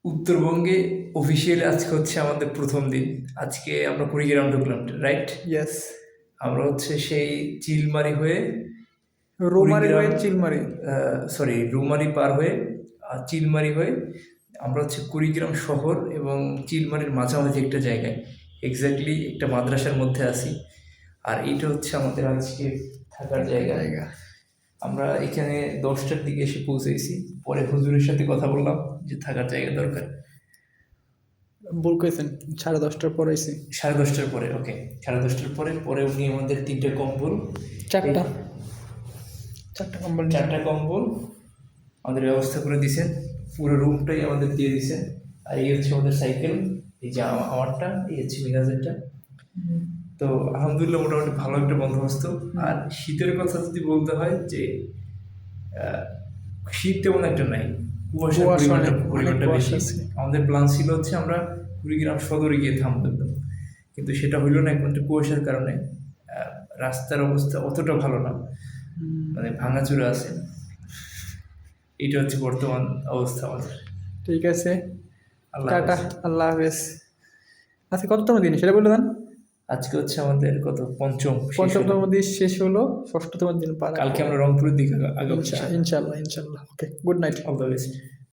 উত্তরবঙ্গে অফিসিয়ালি আজকে হচ্ছে আমাদের প্রথম দিন। আজকে আমরা কুড়িগ্রাম ঢুকলাম, রাইট? ইয়েস। আমরা হচ্ছে সেই চিলমারি হয়ে রোমারি কুড়িগ্রাম, হয়ে চিলমারি। সরি রুমারি পার হয়ে চিলমারি হয়ে আমরা হচ্ছে কুড়িগ্রাম শহর এবং চিলমারির মাঝামাঝি একটা জায়গায়, এক্স্যাক্টলি একটা মাদ্রাসার মধ্যে আছি। আর এইটা হচ্ছে আমাদের আজকে থাকার জায়গা। আমরা এখানে 10টার দিকে এসে পৌঁছেছি। পরে হুজুরের সাথে কথা বললাম যে থাকার জায়গা দরকার। ভুল করেছেন, 10:30টার পর আইছি। 10:30টার পরে, ওকে। 10:30টার পরে পরে উনি আমাদের 3টে কম্বল, চারটা কম্বল নিয়ে। 4টা কম্বল আমাদের ব্যবস্থা করে দিয়েছেন। পুরো রুমটাই আমাদের দিয়ে দিয়েছেন। আর এই হচ্ছে আমাদের সাইকেল, এই যে আমারটা, এই হচ্ছে মিরাজেরটা। তো আলহামদুলিল্লাহ মোটামুটি ভালো একটা বন্দোবস্ত। আর শীতের কথা যদি বলতে হয় যে শীত তেমন একটা নাই, কুয়াশার কুয়াশা পরিমাণটা অনেক, অনেক পরিমাণটা কুয়াশা বেশি। আছে। আমাদের প্ল্যান ছিল হচ্ছে আমরা কুড়িগ্রাম সদরে গিয়ে থামবো একদম, কিন্তু সেটা হইল না একমাত্র কুয়াশার কারণে। রাস্তার অবস্থা অতটা ভালো না, মানে ভাঙাচুরা আছে। এইটা হচ্ছে বর্তমান অবস্থা আমাদের। ঠিক আছে, আল্লাহ টাটা, হাফেজ। আল্লাহ হাফেজ। আজকে কততম দিন সেটা বলে দেন। আজকে হচ্ছে আমাদের কত, পঞ্চম শেষ হলো। পঞ্চমতম দিন শেষ হলো, ষষ্ঠতম দিন পার। কালকে আমরা রংপুরের দিকে আগাবো। ইনশাআল্লাহ, ইনশাআল্লাহ। Okay, good night. All the best.